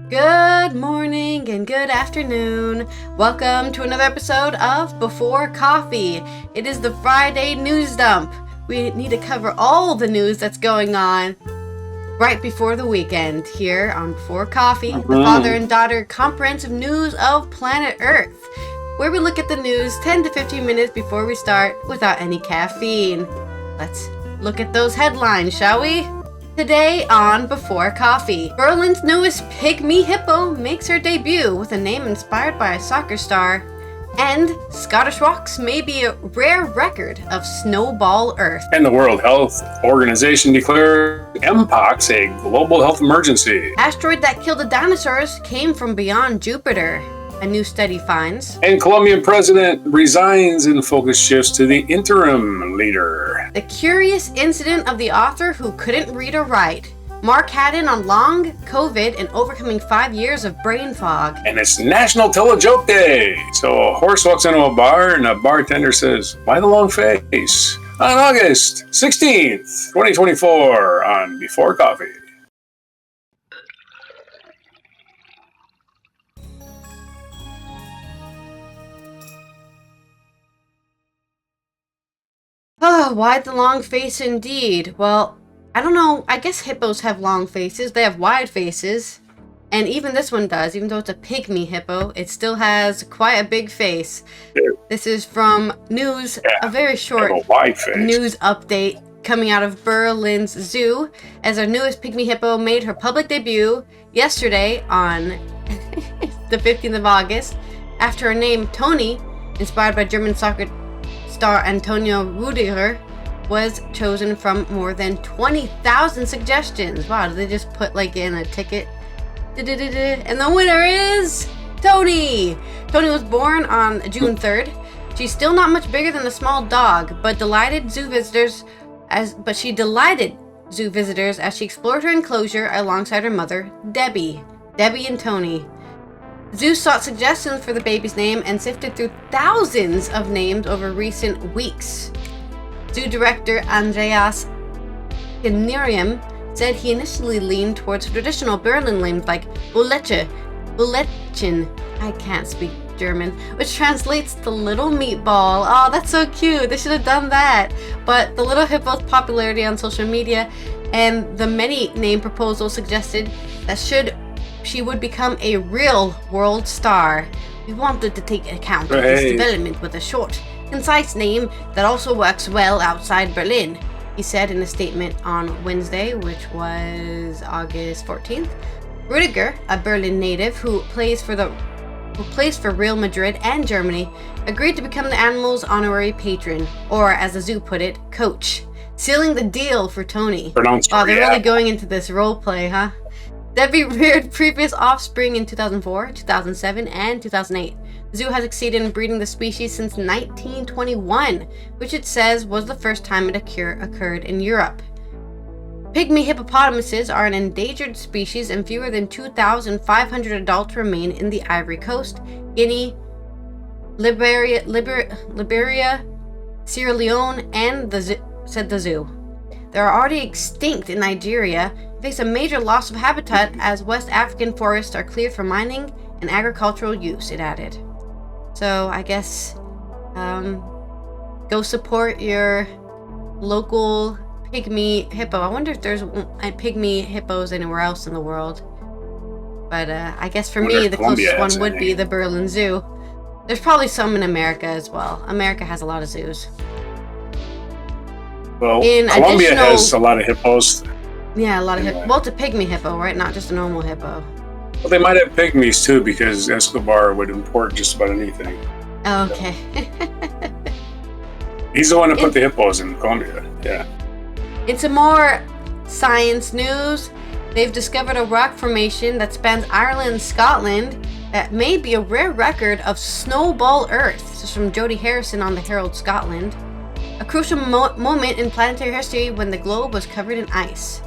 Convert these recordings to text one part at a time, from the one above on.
Good morning and good afternoon. Welcome to another episode of Before Coffee. It is the Friday news dump. We need to cover all the news that's going on right before the weekend here on Before Coffee, the father and daughter comprehensive news of planet Earth, where we look at the news 10 to 15 minutes before we start without any caffeine. Let's look at those headlines, shall we? Today on Before Coffee, Berlin's newest Pygmy Hippo makes her debut with a name inspired by a soccer star, and Scottish rocks may be a rare record of Snowball Earth. And the World Health Organization declared Mpox a global health emergency. Asteroid that killed the dinosaurs came from beyond Jupiter, a new study finds. And Columbian president resigns and focus shifts to the interim leader. The curious incident of the author who couldn't read or write. Mark Haddon on long COVID and overcoming 5 years of brain fog. And it's National Tell a Joke Day. So a horse walks into a bar and a bartender says, "Why the long face?" On August 16th, 2024 on Before Coffee. Oh, why the long face indeed? Well, I don't know. I guess hippos have long faces. They have wide faces. And even this one does. Even though it's a pygmy hippo, it still has quite a big face. Yeah. This is from news, a very short news update coming out of Berlin's zoo, as our newest pygmy hippo made her public debut yesterday on the 15th of August, after her name Tony, inspired by German soccer star Antonio Rudiger, was chosen from more than 20,000 suggestions. Wow, did they just put in a ticket? And the winner is Tony! Tony was born on June 3rd. She's still not much bigger than a small dog, but she delighted zoo visitors as she explored her enclosure alongside her mother, Debbie and Tony. Zoo sought suggestions for the baby's name and sifted through thousands of names over recent weeks. Zoo director Andreas Knirium said he initially leaned towards traditional Berlin names like Bullechen, I can't speak German, which translates to little meatball. Oh, that's so cute. They should have done that. But the little hippo's popularity on social media and the many name proposals suggested that she would become a real world star. We wanted to take account of this development with a short, concise name that also works well outside Berlin, he said in a statement on Wednesday, which was August 14th. Rudiger, a Berlin native who plays for Real Madrid and Germany, agreed to become the animal's honorary patron, or as the zoo put it, coach, sealing the deal for Tony. Wow, they're really going into this role play, huh? Debbie reared previous offspring in 2004, 2007, and 2008. The zoo has succeeded in breeding the species since 1921, which it says was the first time it occurred in Europe. Pygmy hippopotamuses are an endangered species, and fewer than 2,500 adults remain in the Ivory Coast, Guinea, Liberia, Sierra Leone, and said the zoo. They are already extinct in Nigeria, face a major loss of habitat as West African forests are cleared for mining and agricultural use, it added. So I guess go support your local pygmy hippo. I wonder if there's pygmy hippos anywhere else in the world. But I guess for me, the closest one would be the Berlin Zoo. There's probably some in America as well. America has a lot of zoos. Well, Colombia has a lot of hippos. Yeah, a lot of hippos. Well, it's a pygmy hippo, right? Not just a normal hippo. Well, they might have pygmies too, because Escobar would import just about anything. Oh, okay. He's the one that put the hippos in Colombia. Yeah. In some more science news, they've discovered a rock formation that spans Ireland and Scotland that may be a rare record of Snowball Earth. This is from Jody Harrison on the Herald Scotland. A crucial moment in planetary history when the globe was covered in ice.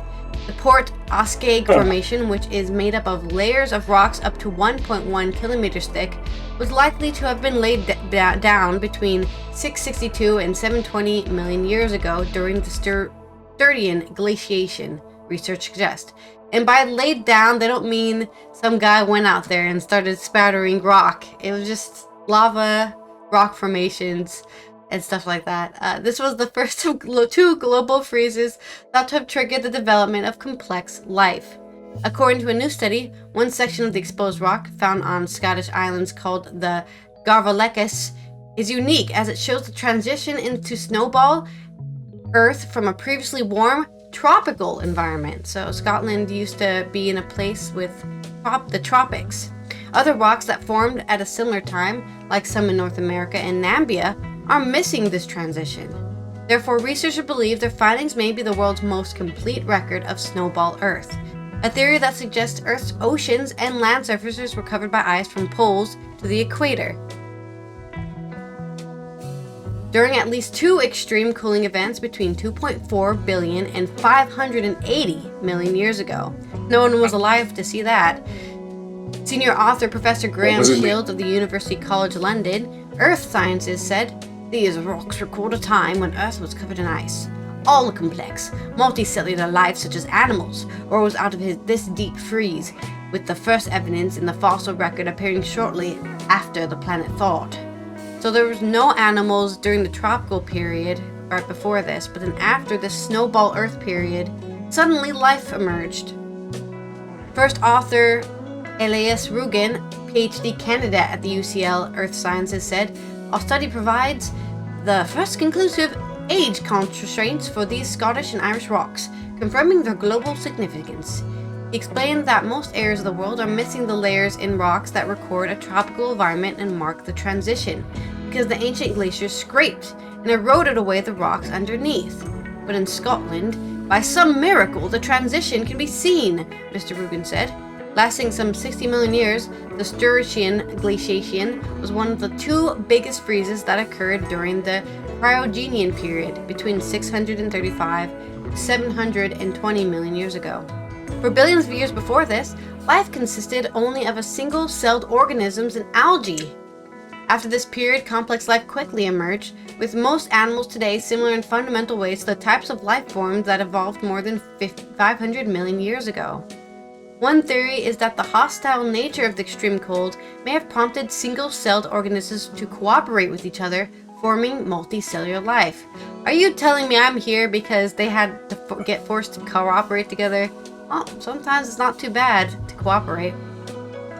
The Port Oskeg Formation, which is made up of layers of rocks up to 1.1 kilometers thick, was likely to have been laid down between 662 and 720 million years ago during the Sturdian glaciation, research suggests. And by laid down, they don't mean some guy went out there and started spattering rock. It was just lava, rock formations, and stuff like that. This was the first of two global freezes thought to have triggered the development of complex life. According to a new study, one section of the exposed rock found on Scottish islands called the Garvalekis is unique as it shows the transition into Snowball Earth from a previously warm tropical environment. So Scotland used to be in a place with the tropics. Other rocks that formed at a similar time, like some in North America and Namibia, are missing this transition. Therefore, researchers believe their findings may be the world's most complete record of Snowball Earth, a theory that suggests Earth's oceans and land surfaces were covered by ice from poles to the equator. During at least two extreme cooling events between 2.4 billion and 580 million years ago. No one was alive to see that. Senior author Professor Graham Shields of the University College London, Earth Sciences said, "These rocks record a time when Earth was covered in ice. All complex, multicellular life such as animals arose out of this deep freeze, with the first evidence in the fossil record appearing shortly after the planet thawed." So there was no animals during the tropical period, right before this, but then after the Snowball Earth period, suddenly life emerged. First author Elias Rugen, PhD candidate at the UCL Earth Sciences, said, "Our study provides the first conclusive age constraints for these Scottish and Irish rocks, confirming their global significance." He explained that most areas of the world are missing the layers in rocks that record a tropical environment and mark the transition, because the ancient glaciers scraped and eroded away the rocks underneath. But in Scotland, by some miracle, the transition can be seen, Mr. Rugen said. Lasting some 60 million years, the Sturtian glaciation was one of the two biggest freezes that occurred during the Cryogenian period between 635 to 720 million years ago. For billions of years before this, life consisted only of a single-celled organisms and algae. After this period, complex life quickly emerged, with most animals today similar in fundamental ways to the types of life forms that evolved more than 500 million years ago. One theory is that the hostile nature of the extreme cold may have prompted single-celled organisms to cooperate with each other, forming multicellular life. Are you telling me I'm here because they had to get forced to cooperate together? Well, sometimes it's not too bad to cooperate.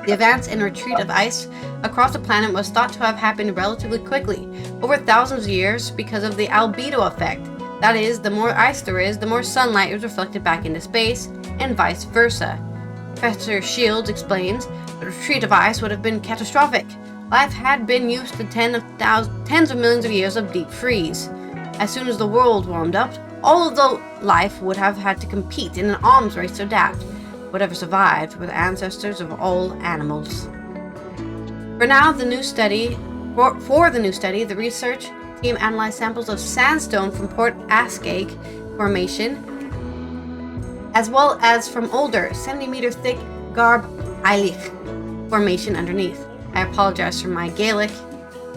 The advance and retreat of ice across the planet was thought to have happened relatively quickly, over thousands of years, because of the albedo effect. That is, the more ice there is, the more sunlight is reflected back into space, and vice versa. Professor Shields explains, the retreat of ice would have been catastrophic. Life had been used to tens of millions of years of deep freeze. As soon as the world warmed up, all of the life would have had to compete in an arms race to adapt. Whatever survived were the ancestors of all animals. For the new study, the research team analyzed samples of sandstone from Port Askaig Formation, as well as from older, 70-meter-thick Garb Eilich Formation underneath. I apologize for my Gaelic.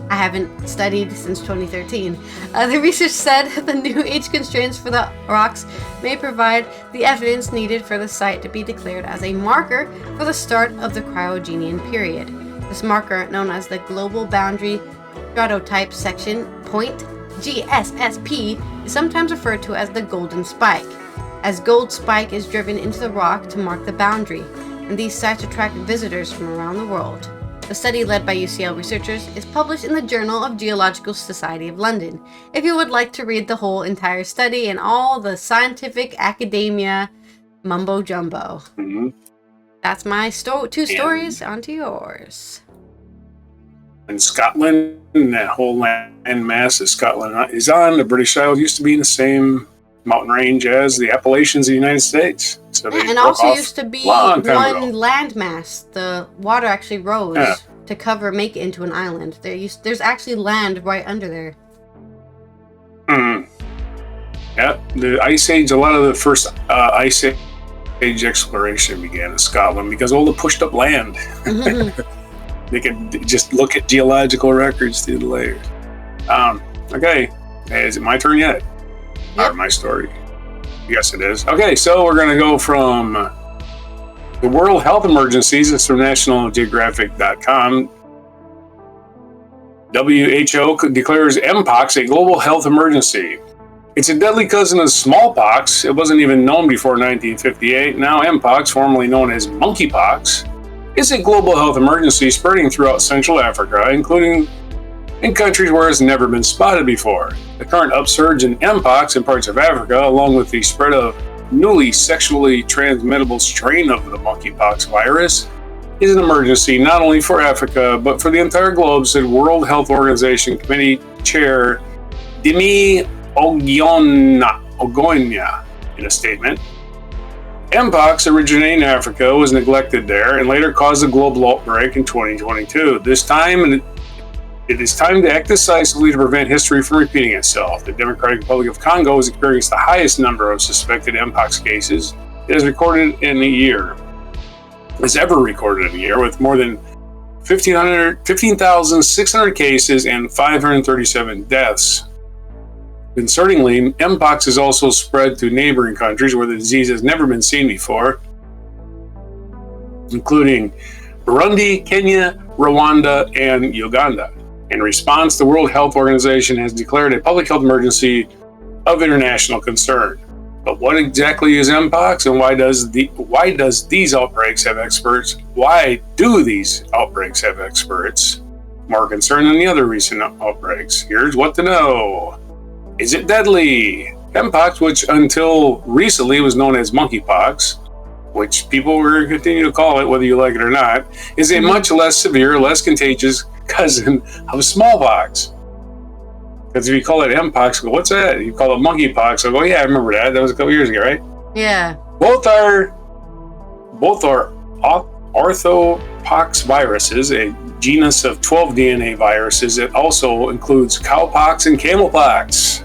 I haven't studied since 2013. The research said the new age constraints for the rocks may provide the evidence needed for the site to be declared as a marker for the start of the Cryogenian period. This marker, known as the Global Boundary Stratotype Section Point, GSSP, is sometimes referred to as the Golden Spike, as gold spike is driven into the rock to mark the boundary, and these sites attract visitors from around the world. The study, led by UCL researchers, is published in the Journal of Geological Society of London. If you would like to read the whole entire study and all the scientific academia mumbo jumbo. Mm-hmm. That's my two stories. On to yours. In Scotland, that whole land mass that Scotland is on, the British Isles used to be in the same mountain range as the Appalachians of the United States. So and also used to be one landmass. The water actually rose to make it into an island. There's actually land right under there. Yeah, the Ice Age, a lot of the first Ice Age exploration began in Scotland because all the pushed up land. They could just look at geological records through the layers. Okay, is it my turn yet? Yep. My story. Yes, it is. Okay, so we're going to go from The World Health Emergencies is from nationalgeographic.com. WHO declares Mpox a global health emergency. It's a deadly cousin of smallpox. It wasn't even known before 1958. Now Mpox, formerly known as monkeypox, is a global health emergency spreading throughout Central Africa, including in countries where it's never been spotted before. The current upsurge in Mpox in parts of Africa, along with the spread of newly sexually transmittable strain of the monkeypox virus, is an emergency not only for Africa, but for the entire globe, said World Health Organization Committee Chair Dimi Ogonya in a statement. Mpox, originating in Africa, was neglected there and later caused a global outbreak in 2022. It is time to act decisively to prevent history from repeating itself. The Democratic Republic of Congo has experienced the highest number of suspected Mpox cases it has recorded in a year. Has ever recorded in a year, with more than 15,600 cases and 537 deaths. Concerningly, Mpox has also spread to neighboring countries where the disease has never been seen before, including Burundi, Kenya, Rwanda, and Uganda. In response, the World Health Organization has declared a public health emergency of international concern. But what exactly is Mpox, and why does these outbreaks have experts? Why do these outbreaks have experts more concerned than the other recent outbreaks? Here's what to know. Is it deadly? Mpox, which until recently was known as monkeypox, which people will continue to call it whether you like it or not, is a much less severe, less contagious cousin of smallpox. Because if you call it Mpox, go, what's that? You call it monkeypox, I go, yeah, I remember that. That was a couple years ago, right? Yeah. Both are orthopox viruses, a genus of 12 DNA viruses that also includes cowpox and camelpox.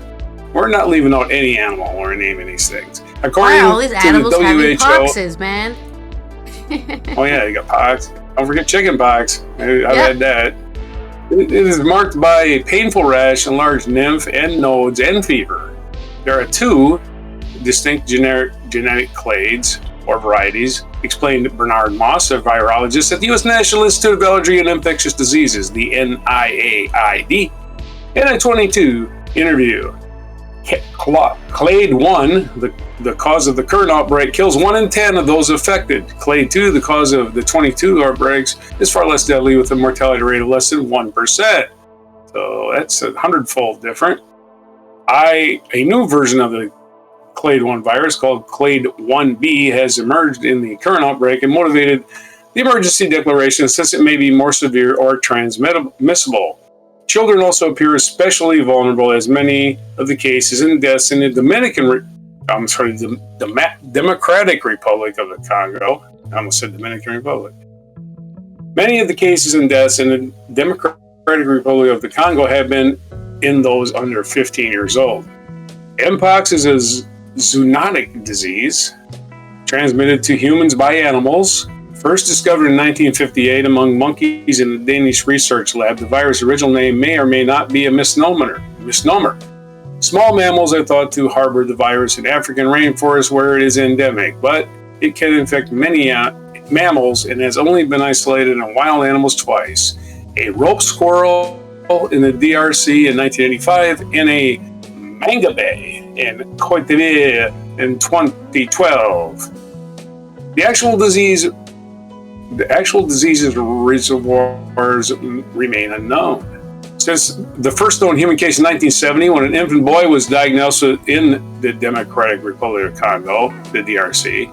We're not leaving out any animal when we're naming these things. According all these to animals the WHO, having poxes, man. Oh yeah, you got pox. Don't forget chicken pox. I've had that. It is marked by a painful rash, enlarged lymph and nodes, and fever. There are two distinct genetic clades or varieties, explained Bernard Moss, a virologist at the U.S. National Institute of Allergy and Infectious Diseases, the NIAID, in a 22 interview. Clade 1, the cause of the current outbreak, kills 1 in 10 of those affected. Clade 2, the cause of the 22 outbreaks, is far less deadly with a mortality rate of less than 1%. So that's 100-fold different. A new version of the Clade 1 virus called Clade 1b has emerged in the current outbreak and motivated the emergency declaration since it may be more severe or transmissible. Children also appear especially vulnerable, as many of the cases and deaths in the Democratic Republic of the Congo. I almost said Dominican Republic. Many of the cases and deaths in the Democratic Republic of the Congo have been in those under 15 years old. Mpox is a zoonotic disease transmitted to humans by animals. First discovered in 1958 among monkeys in the Danish research lab, the virus' original name may or may not be a misnomer. Small mammals are thought to harbor the virus in African rainforests where it is endemic, but it can infect many mammals and has only been isolated in wild animals twice. A rope squirrel in the DRC in 1985 and a mangabe in Cote d'Ivoire in 2012. The actual disease's reservoirs remain unknown. Since the first known human case in 1970, when an infant boy was diagnosed in the Democratic Republic of Congo, the DRC,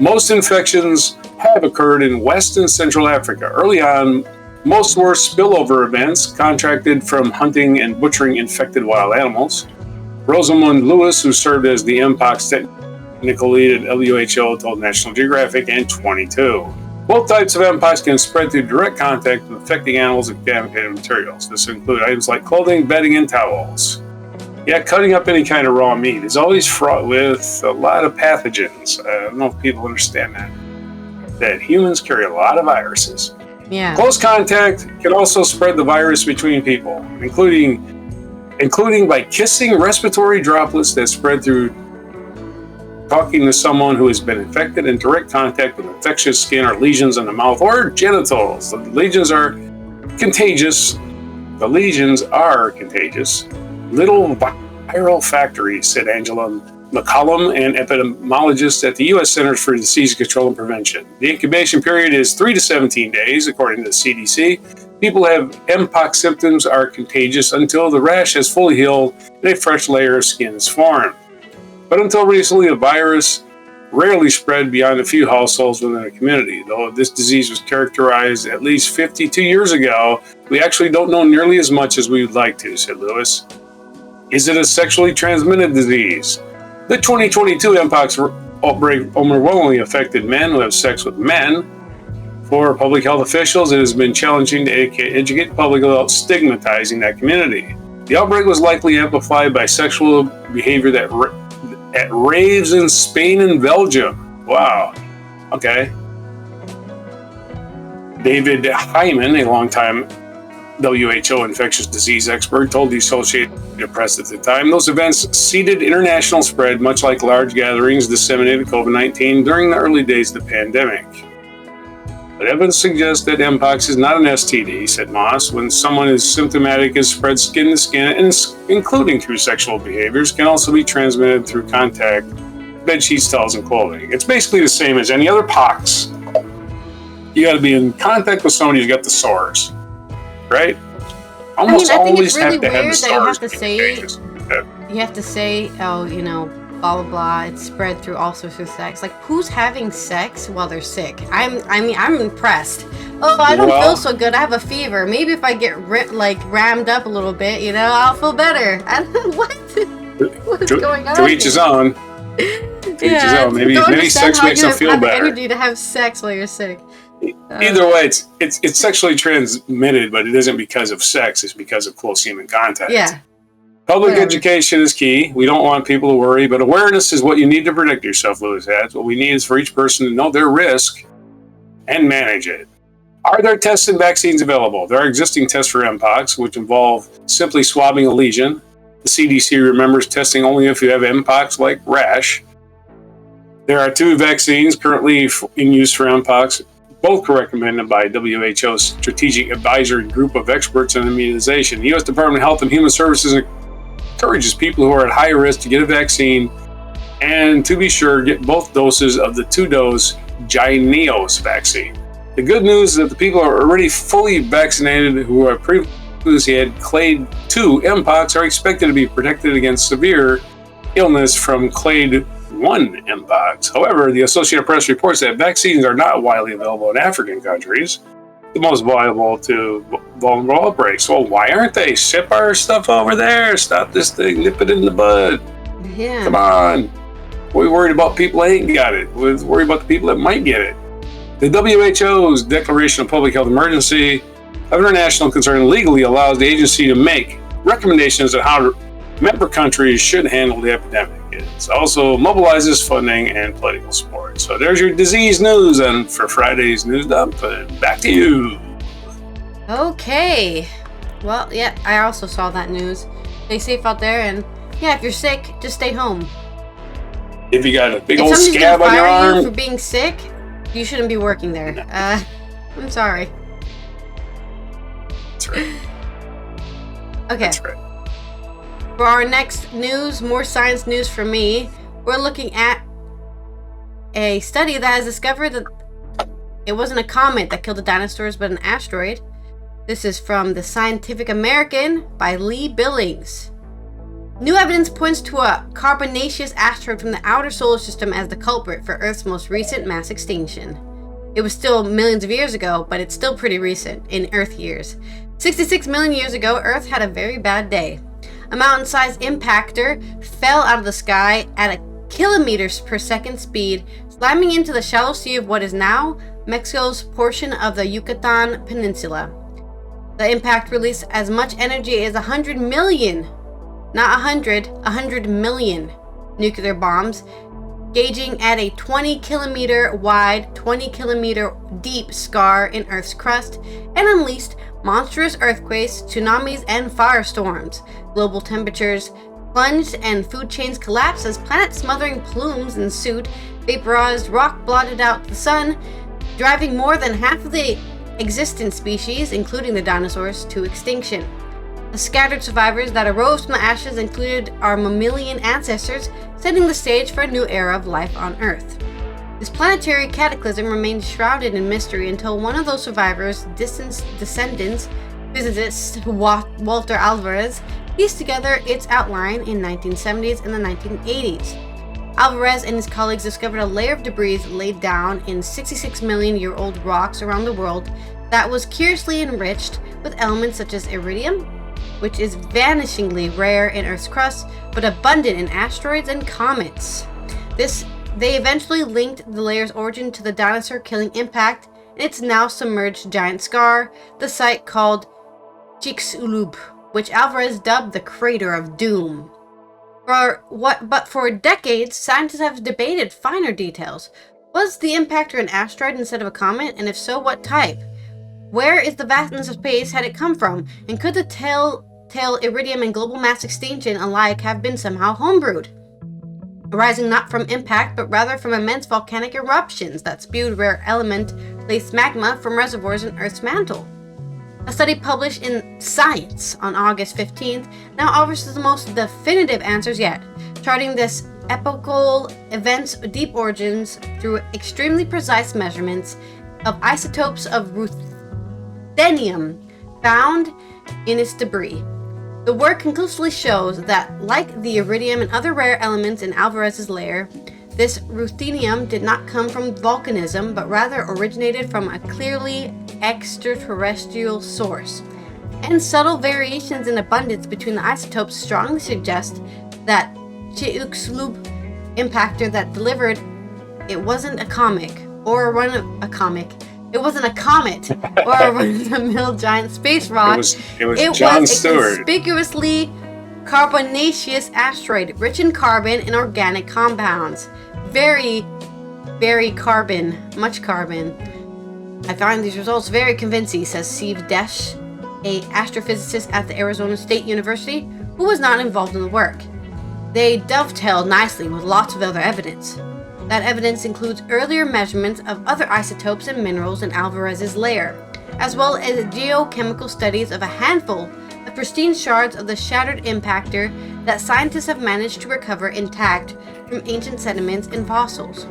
most infections have occurred in West and Central Africa. Early on, most were spillover events contracted from hunting and butchering infected wild animals. Rosamund Lewis, who served as the Mpox technical lead at WHO, told National Geographic in 22. Both types of Mpox can spread through direct contact with affecting animals and contaminated materials. This includes items like clothing, bedding, and towels. Yeah, cutting up any kind of raw meat is always fraught with a lot of pathogens. I don't know if people understand that humans carry a lot of viruses. Yeah. Close contact can also spread the virus between people, including by kissing respiratory droplets that spread through talking to someone who has been infected in direct contact with infectious skin or lesions on the mouth or genitals. The lesions are contagious. Little viral factories, said Angela McCollum, an epidemiologist at the U.S. Centers for Disease Control and Prevention. The incubation period is 3 to 17 days, according to the CDC. People who have Mpox symptoms are contagious until the rash has fully healed and a fresh layer of skin is formed. But until recently, the virus rarely spread beyond a few households within a community. Though this disease was characterized at least 52 years ago, we actually don't know nearly as much as we would like to, said Lewis. Is it a sexually transmitted disease? The 2022 Mpox outbreak overwhelmingly affected men who have sex with men. For public health officials, it has been challenging to educate the public about stigmatizing that community. The outbreak was likely amplified by sexual behavior at raves in Spain and Belgium. Wow. Okay. David Hyman, a longtime WHO infectious disease expert, told the Associated Press at the time, those events seeded international spread, much like large gatherings disseminated COVID-19 during the early days of the pandemic. But evidence suggests that Mpox is not an STD, said Moss. When someone is symptomatic, it spreads skin to skin, including through sexual behaviors, can also be transmitted through contact, bed sheets, towels, and clothing. It's basically the same as any other pox. You got to be in contact with somebody who's got the sores, right? Almost I think always it's really have to have the weird that sores. you have to say, oh, you know, blah blah blah. It's spread through all sorts of sex. Like, who's having sex while they're sick? I'm impressed. Oh, I don't feel so good. I have a fever. Maybe if I get rammed up a little bit, you know, I'll feel better. I don't know what's going on. To each his own. Maybe sex makes them feel better. Energy to have sex while you're sick. Either way, it's sexually transmitted, but it isn't because of sex. It's because of close human contact. Yeah. Public education is key. We don't want people to worry, but awareness is what you need to protect yourself, Lewis adds. What we need is for each person to know their risk and manage it. Are there tests and vaccines available? There are existing tests for Mpox, which involve simply swabbing a lesion. The CDC remembers testing only if you have Mpox-like rash. There are 2 vaccines currently in use for Mpox, both recommended by WHO's Strategic Advisory Group of Experts on Immunization. The U.S. Department of Health and Human Services encourages people who are at high risk to get a vaccine and, to be sure, get both doses of the 2-dose Jynneos vaccine. The good news is that the people who are already fully vaccinated who have previously had Clade 2 Mpox are expected to be protected against severe illness from Clade 1 Mpox. However, the Associated Press reports that vaccines are not widely available in African countries, the most vulnerable to vulnerable outbreaks. Well, why aren't they? Ship our stuff over there. Stop this thing. Nip it in the bud. Yeah. Come on. We're worried about people that ain't got it. We're worried about the people that might get it. The WHO's Declaration of Public Health Emergency of international concern legally allows the agency to make recommendations on how member countries should handle the epidemic. It also mobilizes funding and political support. So there's your disease news, and for Friday's news dump, back to you. Okay. Well, yeah, I also saw that news. Stay safe out there, and yeah, if you're sick, just stay home. If you got a big old scab on your arm, for being sick, you shouldn't be working there. No. I'm sorry. That's right. Okay. That's right. For our next news, more science news for me, we're looking at a study that has discovered that it wasn't a comet that killed the dinosaurs, but an asteroid. This is from the Scientific American by Lee Billings. New evidence points to a carbonaceous asteroid from the outer solar system as the culprit for Earth's most recent mass extinction. It was still millions of years ago, but it's still pretty recent in Earth years. 66 million years ago, Earth had a very bad day. A mountain-sized impactor fell out of the sky at a kilometers per second speed, slamming into the shallow sea of what is now Mexico's portion of the Yucatan Peninsula. The impact released as much energy as 100 million, not 100 million nuclear bombs, gauging at a 20-kilometer wide, 20-kilometer deep scar in Earth's crust, and unleashed monstrous earthquakes, tsunamis, and firestorms. Global temperatures plunged and food chains collapsed as planet-smothering plumes ensued. Vaporized rock blotted out the sun, driving more than half of the existent species, including the dinosaurs, to extinction. The scattered survivors that arose from the ashes included our mammalian ancestors, setting the stage for a new era of life on Earth. This planetary cataclysm remained shrouded in mystery until one of those survivors' descendants, physicist Walter Alvarez, pieced together its outline in the 1970s and the 1980s. Alvarez and his colleagues discovered a layer of debris laid down in 66 million-year-old rocks around the world that was curiously enriched with elements such as iridium, which is vanishingly rare in Earth's crust, but abundant in asteroids and comets. They eventually linked the layer's origin to the dinosaur-killing impact and its now submerged giant scar, the site called Chicxulub, which Alvarez dubbed the Crater of Doom. But for decades, scientists have debated finer details. Was the impactor an asteroid instead of a comet, and if so, what type? Where is the vastness of space had it come from, and could the telltale iridium and global mass extinction alike have been somehow homebrewed? Arising not from impact, but rather from immense volcanic eruptions that spewed rare element-laced magma from reservoirs in Earth's mantle. A study published in Science on August 15th now offers the most definitive answers yet, charting this epochal event's deep origins through extremely precise measurements of isotopes of ruthenium found in its debris. The work conclusively shows that, like the iridium and other rare elements in Alvarez's layer, this ruthenium did not come from volcanism, but rather originated from a clearly extraterrestrial source. And subtle variations in abundance between the isotopes strongly suggest that Chicxulub impactor that delivered it wasn't a comet or a run-of-the-mill giant space rock. It was John Stewart. A conspicuously carbonaceous asteroid, rich in carbon and organic compounds. Very, very much carbon. I find these results very convincing, says Steve Desch, an astrophysicist at the Arizona State University, who was not involved in the work. They dovetail nicely with lots of other evidence. That evidence includes earlier measurements of other isotopes and minerals in Alvarez's layer, as well as geochemical studies of a handful of pristine shards of the shattered impactor that scientists have managed to recover intact from ancient sediments and fossils.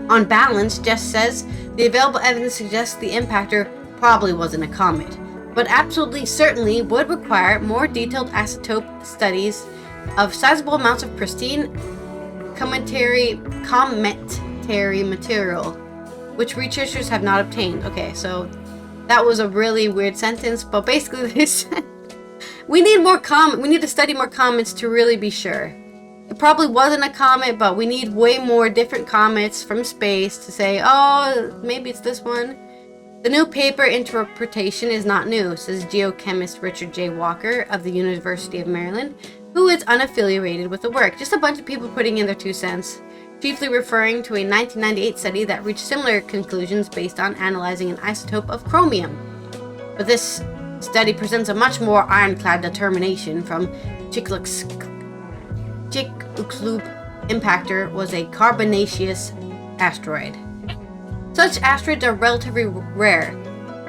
On balance, Jess says the available evidence suggests the impactor probably wasn't a comet, but absolutely certainly would require more detailed isotope studies of sizable amounts of pristine cometary material, which researchers have not obtained. Okay, so that was a really weird sentence, but basically they said we need to study more comets to really be sure. It probably wasn't a comet, but we need way more different comets from space to say, oh, maybe it's this one. The new paper interpretation is not new, says geochemist Richard J. Walker of the University of Maryland, who is unaffiliated with the work. Just a bunch of people putting in their 2 cents, chiefly referring to a 1998 study that reached similar conclusions based on analyzing an isotope of chromium. But this study presents a much more ironclad determination from Chicxulub impactor was a carbonaceous asteroid. Such asteroids are relatively rare,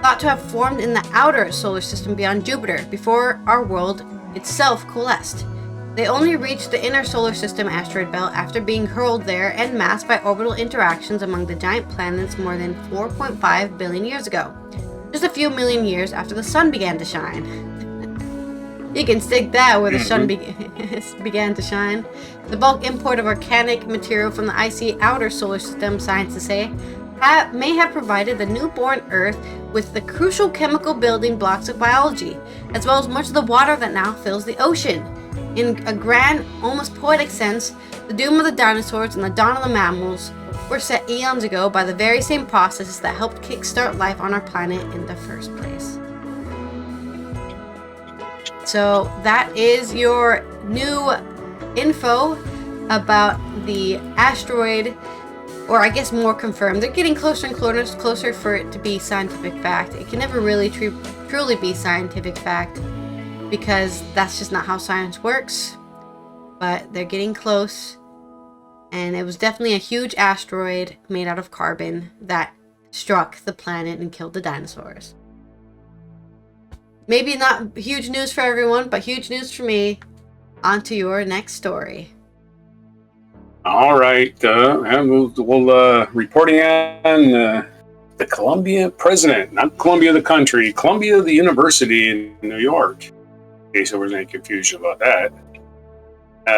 thought to have formed in the outer solar system beyond Jupiter before our world itself coalesced. They only reached the inner solar system asteroid belt after being hurled there en masse by orbital interactions among the giant planets more than 4.5 billion years ago, just a few million years after the sun began to shine. You can stick that where the sun began to shine. The bulk import of organic material from the icy outer solar system, scientists say, may have provided the newborn Earth with the crucial chemical building blocks of biology, as well as much of the water that now fills the ocean. In a grand, almost poetic sense, the doom of the dinosaurs and the dawn of the mammals were set eons ago by the very same processes that helped kickstart life on our planet in the first place. So that is your new info about the asteroid, or I guess more confirmed. They're getting closer and closer for it to be scientific fact. It can never really truly be scientific fact, because that's just not how science works. but they're getting close. And it was definitely a huge asteroid made out of carbon that struck the planet and killed the dinosaurs. Maybe not huge news for everyone, but huge news for me. On to your next story. All right. We'll reporting on the Columbian president, not Columbia the country, Columbia the university in New York. In case there was any confusion about that.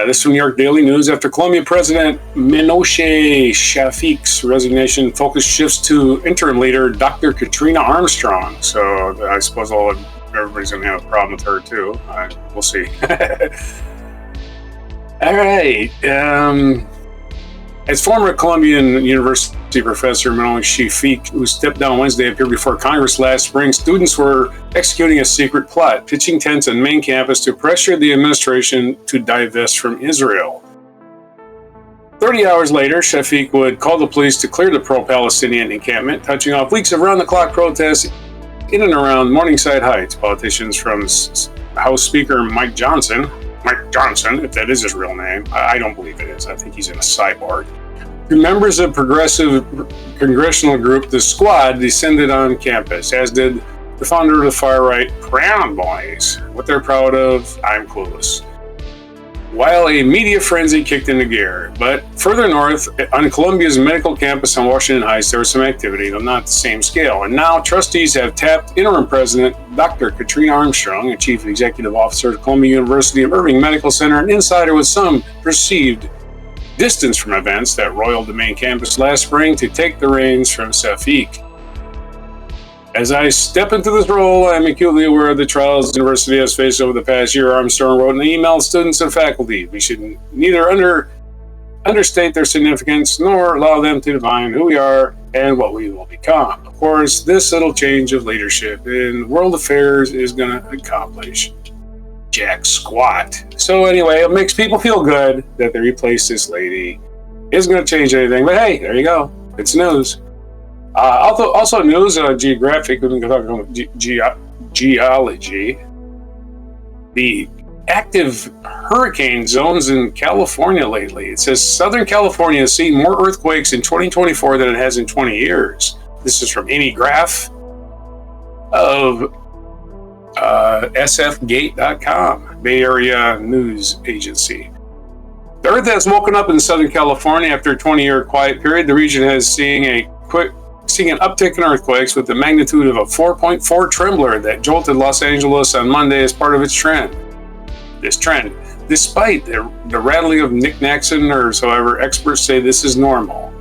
This is from New York Daily News. After Colombian President Minoche Shafiq's resignation, focus shifts to interim leader Dr. Katrina Armstrong. So I suppose everybody's going to have a problem with her too. We'll see. All right. As former Columbian University professor Minoche Shafiq, who stepped down Wednesday, appeared before Congress last spring, students were executing a secret plot, pitching tents on main campus to pressure the administration to divest from Israel. 30 hours later, Shafiq would call the police to clear the pro-Palestinian encampment, touching off weeks of round-the-clock protests in and around Morningside Heights. Politicians from House Speaker Mike Johnson, if that is his real name, I don't believe it is. I think he's in a cyborg. The members of progressive congressional group, The Squad, descended on campus, as did the founder of the far-right Proud Boys. What they're proud of, I'm clueless. While a media frenzy kicked into gear. But further north, on Columbia's medical campus on Washington Heights, there was some activity, though not the same scale. And now trustees have tapped interim president Dr. Katrina Armstrong, a chief executive officer at Columbia University of Irving Medical Center, an insider with some perceived distance from events that roiled the main campus last spring, to take the reins from Shafiq. As I step into this role, I am acutely aware of the trials the university has faced over the past year, Armstrong wrote in an email to students and faculty. We should neither understate their significance nor allow them to define who we are and what we will become. Of course, this little change of leadership in world affairs is going to accomplish jack squat. So anyway, it makes people feel good that they replaced this lady. It isn't going to change anything, but hey, there you go. It's news. Also news, geographic, we can talk about geology. The active hurricane zones in California lately. It says Southern California has seen more earthquakes in 2024 than it has in 20 years. This is from any graph of sfgate.com, Bay Area News Agency. The earth has woken up in Southern California after a 20-year quiet period. The region has seen an uptick in earthquakes with the magnitude of a 4.4 trembler that jolted Los Angeles on Monday as part of its trend. This trend, despite the rattling of knickknacks and nerves, however, experts say this is normal.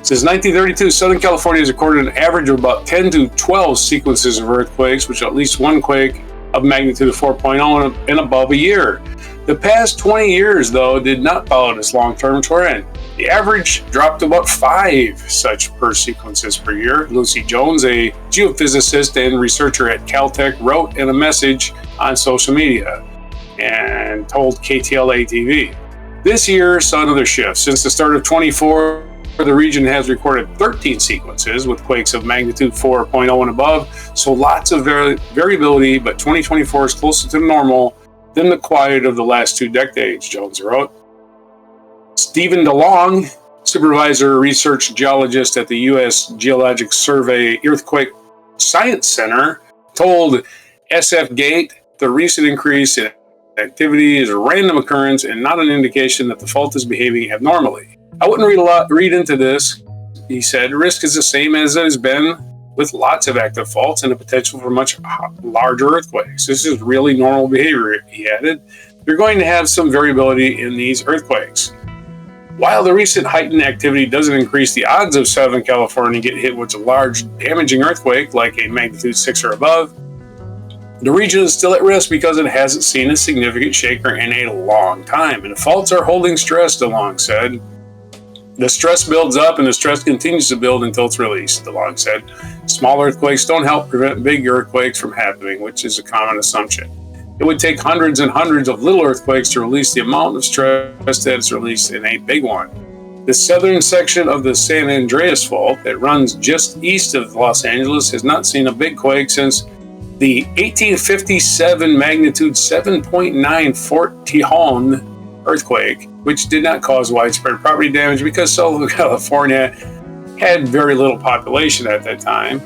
Since 1932, Southern California has recorded an average of about 10 to 12 sequences of earthquakes, which at least one quake of magnitude of 4.0 and above a year. The past 20 years, though, did not follow this long-term trend. The average dropped to about 5 such sequences per year. Lucy Jones, a geophysicist and researcher at Caltech, wrote in a message on social media and told KTLA TV. This year saw another shift. Since the start of 24, the region has recorded 13 sequences with quakes of magnitude 4.0 and above, so lots of variability, but 2024 is closer to normal than the quiet of the last 2 decades, Jones wrote. Stephen DeLong, supervisor research geologist at the U.S. Geologic Survey Earthquake Science Center, told SF-Gate the recent increase in activity is a random occurrence and not an indication that the fault is behaving abnormally. I wouldn't read into this, he said. Risk is the same as it has been with lots of active faults and the potential for much larger earthquakes. This is really normal behavior, he added. You're going to have some variability in these earthquakes. While the recent heightened activity doesn't increase the odds of Southern California getting hit with a large damaging earthquake like a magnitude 6 or above, the region is still at risk because it hasn't seen a significant shaker in a long time, and faults are holding stress, DeLong said. The stress builds up and the stress continues to build until it's released, DeLong said. Small earthquakes don't help prevent big earthquakes from happening, which is a common assumption. It would take hundreds and hundreds of little earthquakes to release the amount of stress that is released in a big one. The southern section of the San Andreas Fault that runs just east of Los Angeles has not seen a big quake since the 1857 magnitude 7.9 Fort Tejon earthquake, which did not cause widespread property damage because Southern California had very little population at that time.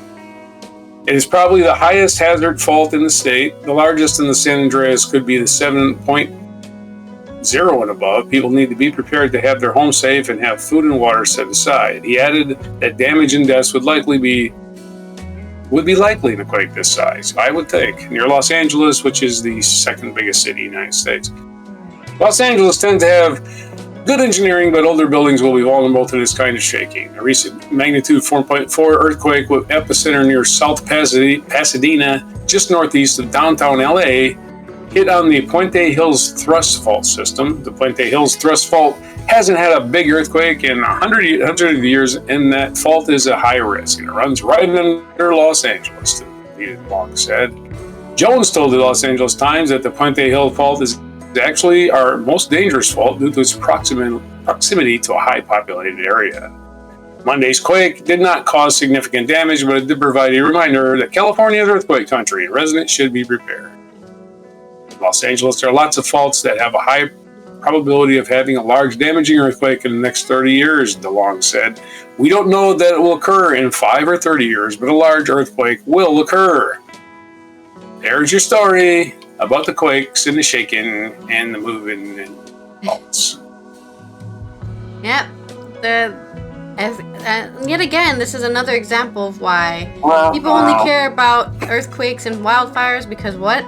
It is probably the highest hazard fault in the state. The largest in the San Andreas could be the 7.0 and above. People need to be prepared to have their home safe and have food and water set aside. He added that damage and deaths would be likely in a quake this size, I would think, near Los Angeles, which is the second biggest city in the United States. Los Angeles tends to have good engineering, but older buildings will be vulnerable to this kind of shaking. A recent magnitude 4.4 earthquake with epicenter near South Pasadena, just northeast of downtown LA, hit on the Puente Hills thrust fault system. The Puente Hills thrust fault hasn't had a big earthquake in 100 years, and that fault is a high risk, and it runs right under Los Angeles, the Long said. Jones told the Los Angeles Times that the Puente Hill fault is actually our most dangerous fault due to its proximity to a high populated area. Monday's quake did not cause significant damage, but it did provide a reminder that California is earthquake country and residents should be prepared. In Los Angeles, there are lots of faults that have a high probability of having a large damaging earthquake in the next 30 years, DeLong said. We don't know that it will occur in 5 or 30 years, but a large earthquake will occur. There's your story about the quakes and the shaking and the moving and faults. Yep. Yet again, this is another example of why people only care about earthquakes and wildfires because what?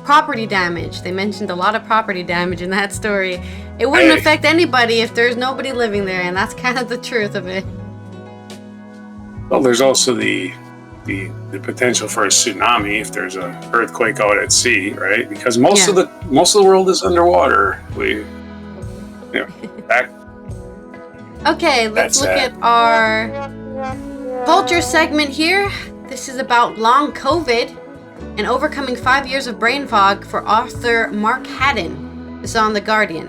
Property damage. They mentioned a lot of property damage in that story. It wouldn't affect anybody if there's nobody living there, and that's kind of the truth of it. Well, there's also the potential for a tsunami if there's an earthquake out at sea, right? Because most of the world is underwater. Okay, let's look at our culture segment here. This is about long COVID and overcoming 5 years of brain fog for author Mark Haddon. This is on The Guardian.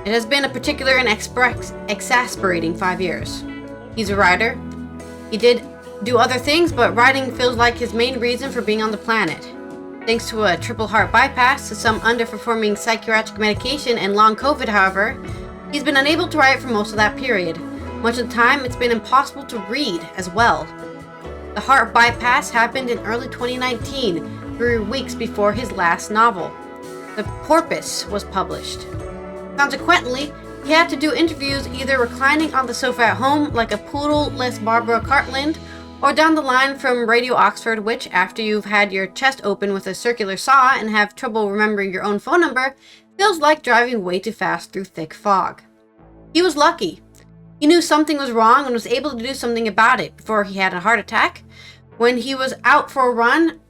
It has been a particular and exasperating 5 years. He's a writer. He did do other things, but writing feels like his main reason for being on the planet. Thanks to a triple heart bypass, some underperforming psychiatric medication, and long COVID, however, he's been unable to write for most of that period. Much of the time, it's been impossible to read as well. The heart bypass happened in early 2019, 3 weeks before his last novel, The Porpoise, was published. Consequently, he had to do interviews either reclining on the sofa at home like a poodle-less Barbara Cartland, or down the line from Radio Oxford, which, after you've had your chest open with a circular saw and have trouble remembering your own phone number, feels like driving way too fast through thick fog. He was lucky. He knew something was wrong and was able to do something about it before he had a heart attack. When he was out for a run,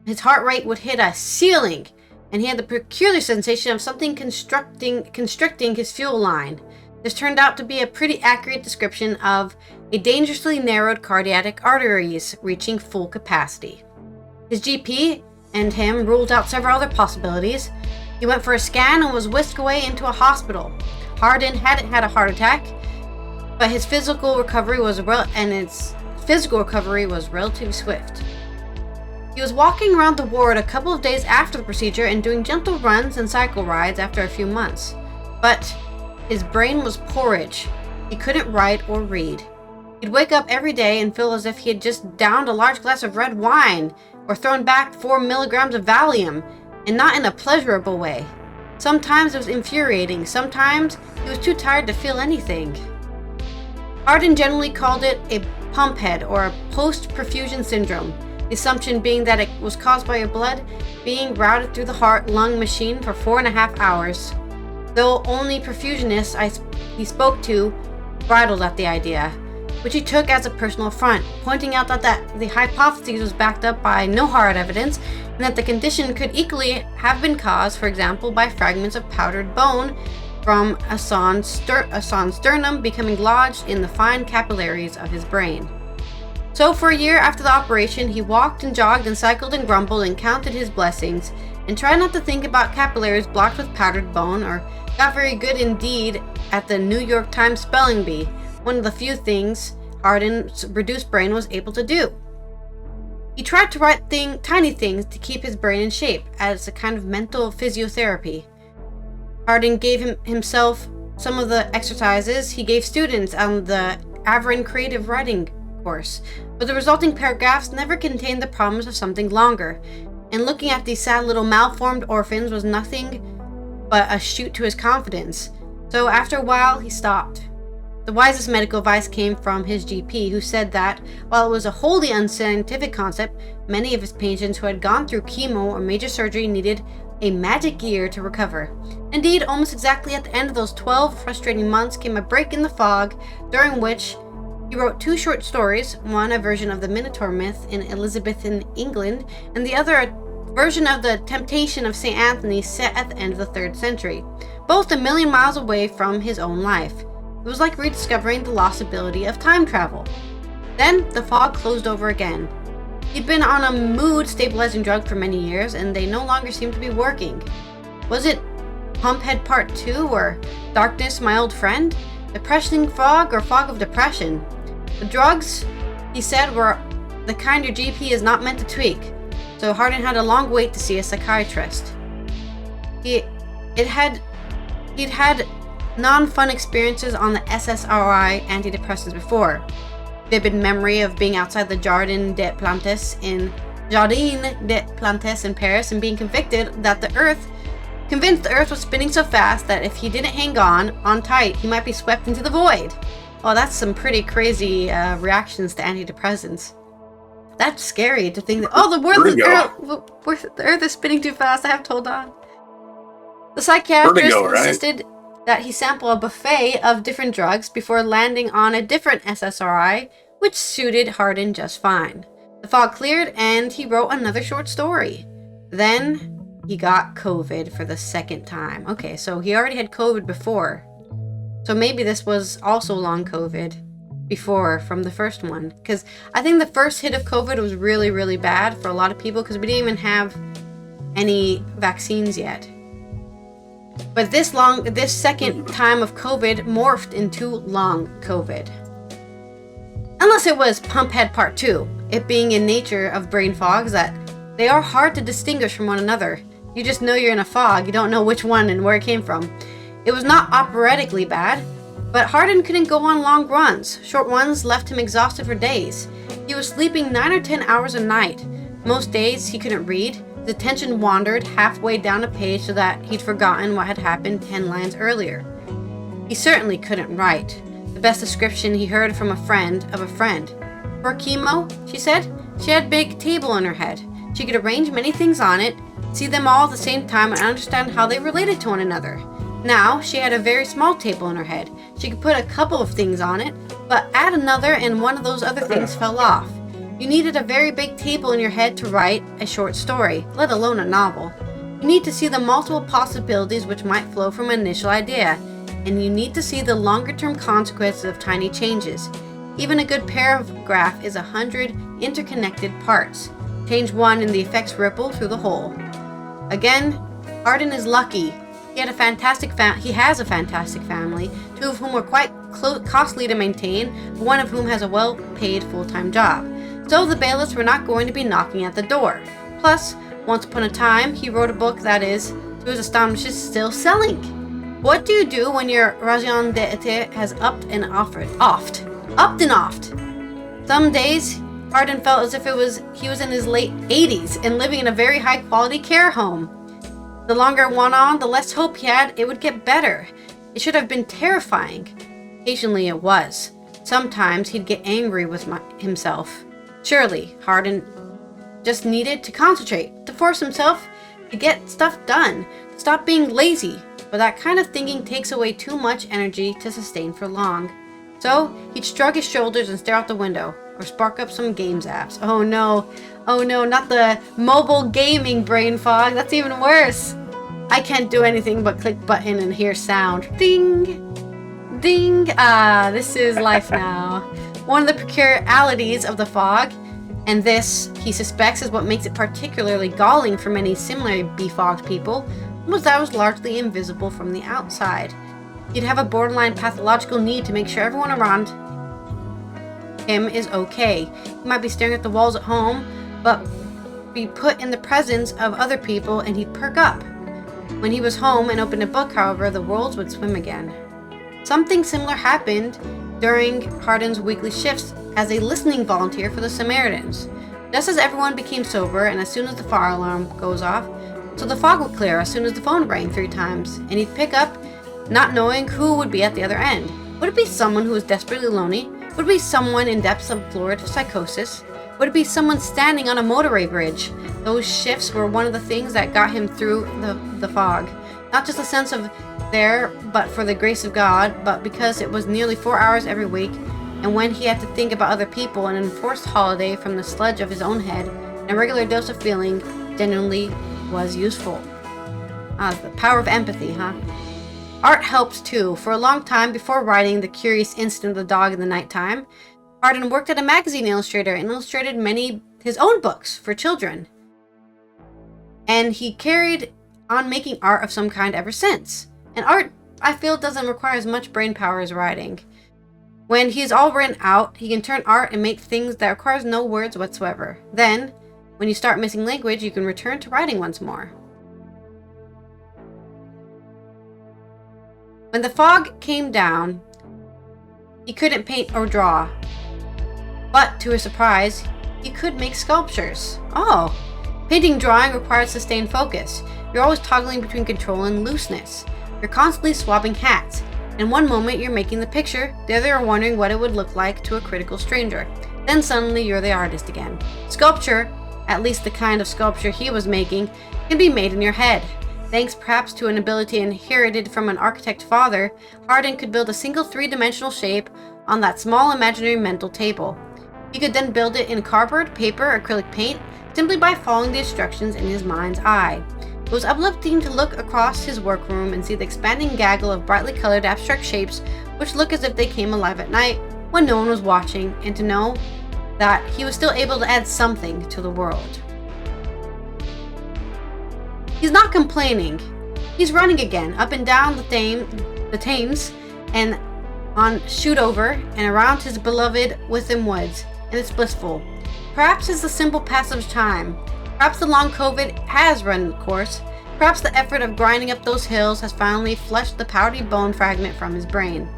his heart rate would hit a ceiling, and he had the peculiar sensation of something constricting his fuel line. This turned out to be a pretty accurate description of a dangerously narrowed cardiac arteries reaching full capacity. His GP and him ruled out several other possibilities. He went for a scan and was whisked away into a hospital. Haddon hadn't had a heart attack, but his physical recovery was relatively swift. He was walking around the ward a couple of days after the procedure and doing gentle runs and cycle rides after a few months. But his brain was porridge. He couldn't write or read. He'd wake up every day and feel as if he had just downed a large glass of red wine or thrown back 4 milligrams of Valium, and not in a pleasurable way. Sometimes it was infuriating. Sometimes he was too tired to feel anything. Haddon generally called it a pump head or a post-perfusion syndrome, the assumption being that it was caused by your blood being routed through the heart-lung machine for 4.5 hours. Though only perfusionists he spoke to bridled at the idea, which he took as a personal affront, pointing out that the hypothesis was backed up by no hard evidence, and that the condition could equally have been caused, for example, by fragments of powdered bone from a sawn sternum becoming lodged in the fine capillaries of his brain. So for a year after the operation, he walked and jogged and cycled and grumbled and counted his blessings, and tried not to think about capillaries blocked with powdered bone, or got very good indeed at the New York Times spelling bee, one of the few things Haddon's reduced brain was able to do. He tried to write tiny things to keep his brain in shape as a kind of mental physiotherapy. Hardin gave himself some of the exercises he gave students on the Averin creative writing course, but the resulting paragraphs never contained the promise of something longer, and looking at these sad little malformed orphans was nothing but a shoot to his confidence. So after a while, he stopped. The wisest medical advice came from his GP, who said that, while it was a wholly unscientific concept, many of his patients who had gone through chemo or major surgery needed a magic year to recover. Indeed, almost exactly at the end of those 12 frustrating months came a break in the fog, during which he wrote 2 short stories, one a version of the Minotaur myth in Elizabethan England, and the other a version of the Temptation of St. Anthony set at the end of the 3rd century, both a million miles away from his own life. It was like rediscovering the lost ability of time travel. Then the fog closed over again. He'd been on a mood-stabilizing drug for many years, and they no longer seemed to be working. Was it Pumphead Part 2, or Darkness, My Old Friend? Depressing fog, or fog of depression? The drugs, he said, were the kind your GP is not meant to tweak, so Hardin had a long wait to see a psychiatrist. He'd had non-fun experiences on the SSRI antidepressants before. Vivid memory of being outside the Jardin des Plantes in Paris and being convinced the Earth was spinning so fast that if he didn't hang on tight, he might be swept into the void. Oh, that's some pretty crazy reactions to antidepressants. That's scary to think that, the Earth is spinning too fast, I have to hold on. The psychiatrist insisted that he sample a buffet of different drugs before landing on a different SSRI, which suited Hardin just fine. The fog cleared, and he wrote another short story. Then he got COVID for the 2nd time. Okay, so he already had COVID before. So maybe this was also long COVID before from the first one. Because I think the first hit of COVID was really, really bad for a lot of people because we didn't even have any vaccines yet. But this second time of COVID morphed into long COVID. Unless it was Pumphead Part 2, it being in nature of brain fogs that they are hard to distinguish from one another. You just know you're in a fog, you don't know which one and where it came from. It was not operatically bad, but Hardin couldn't go on long runs. Short ones left him exhausted for days. He was sleeping 9 or 10 hours a night. Most days he couldn't read. His attention wandered halfway down a page so that he'd forgotten what had happened 10 lines earlier. He certainly couldn't write. The best description he heard from a friend of a friend. For chemo, she said, she had a big table in her head. She could arrange many things on it, see them all at the same time, and understand how they related to one another. Now, she had a very small table in her head. She could put a couple of things on it, but add another and one of those other things fell off. You needed a very big table in your head to write a short story, let alone a novel. You need to see the multiple possibilities which might flow from an initial idea, and you need to see the longer-term consequences of tiny changes. Even a good paragraph is 100 interconnected parts. Change one and the effects ripple through the whole. Again, Hardin is lucky. He has a fantastic family, 2 of whom are quite costly to maintain, but one of whom has a well-paid full-time job. So the bailiffs were not going to be knocking at the door. Plus, once upon a time, he wrote a book that is, to his astonishment, still selling. What do you do when your raison d'etre has upped and offed? Some days, Hardin felt as if he was in his late 80s and living in a very high-quality care home. The longer it went on, the less hope he had it would get better. It should have been terrifying. Occasionally it was. Sometimes he'd get angry with himself. Surely, Hardin just needed to concentrate, to force himself to get stuff done, to stop being lazy. But that kind of thinking takes away too much energy to sustain for long. So, he'd shrug his shoulders and stare out the window, or spark up some games apps. Oh no, not the mobile gaming brain fog, that's even worse. I can't do anything but click button and hear sound. Ding! Ding! This is life now. One of the peculiarities of the fog, and this, he suspects, is what makes it particularly galling for many similarly befogged people, was that it was largely invisible from the outside. He'd have a borderline pathological need to make sure everyone around him is okay. He might be staring at the walls at home, but be put in the presence of other people and he'd perk up. When he was home and opened a book, however, the worlds would swim again. Something similar happened during Hardin's weekly shifts as a listening volunteer for the Samaritans. Just as everyone became sober and as soon as the fire alarm goes off, so the fog would clear as soon as the phone rang 3 times, and he'd pick up, not knowing who would be at the other end. Would it be someone who was desperately lonely? Would it be someone in depths of florid psychosis? Would it be someone standing on a motorway bridge? Those shifts were one of the things that got him through the fog. Not just a sense of there, but for the grace of God, but because it was nearly 4 hours every week, and when he had to think about other people, an enforced holiday from the sledge of his own head, and a regular dose of feeling genuinely was useful. The power of empathy, huh? Art helped too. For a long time before writing The Curious Incident of the Dog in the Nighttime, Hardin worked at a magazine illustrator and illustrated many his own books for children. And he carried on making art of some kind ever since. And art, I feel, doesn't require as much brain power as writing. When he's all written out, he can turn art and make things that requires no words whatsoever. Then, when you start missing language, you can return to writing once more. When the fog came down, he couldn't paint or draw. But, to his surprise, he could make sculptures. Oh! Painting and drawing requires sustained focus. You're always toggling between control and looseness. You're constantly swapping hats. In one moment, you're making the picture, the other you're wondering what it would look like to a critical stranger. Then suddenly, you're the artist again. Sculpture, at least the kind of sculpture he was making, can be made in your head. Thanks perhaps to an ability inherited from an architect father, Hardin could build a single 3-dimensional shape on that small imaginary mental table. He could then build it in cardboard, paper, or acrylic paint, simply by following the instructions in his mind's eye. It was uplifting to look across his workroom and see the expanding gaggle of brightly colored abstract shapes which look as if they came alive at night when no one was watching, and to know that he was still able to add something to the world. He's not complaining. He's running again, up and down the Thames, and on Shootover, and around his beloved Witham Woods, and it's blissful. Perhaps it's the simple passage of time. Perhaps the long COVID has run its course. Perhaps the effort of grinding up those hills has finally flushed the powdery bone fragment from his brain.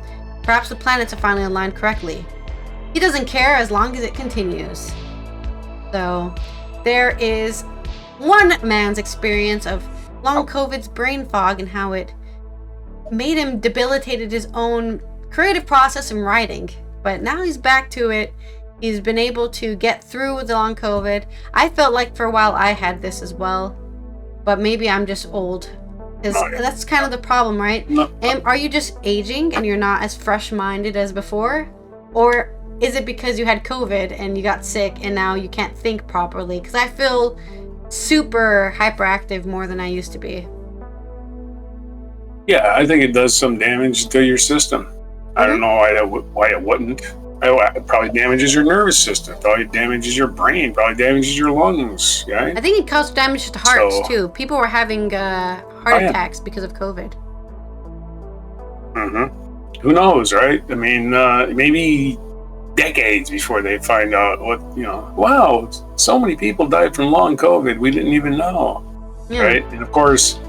Perhaps the planets are finally aligned correctly. He doesn't care as long as it continues. So, there is one man's experience of long COVID's brain fog and how it made him debilitated his own creative process in writing. But now he's back to it. He's been able to get through the long COVID. I felt like for a while I had this as well, but maybe I'm just old. That's kind of the problem, right? Are you just aging and you're not as fresh-minded as before? Or is it because you had COVID and you got sick and now you can't think properly? Because I feel super hyperactive more than I used to be. Yeah, I think it does some damage to your system. I don't know why it wouldn't. It probably damages your nervous system. Probably damages your brain. Probably damages your lungs. Yeah. I think it caused damage to hearts too. People were having heart attacks because of COVID. Mm-hmm. Who knows, right? I mean, maybe decades before they find out wow, so many people died from long COVID. We didn't even know, right? And of course,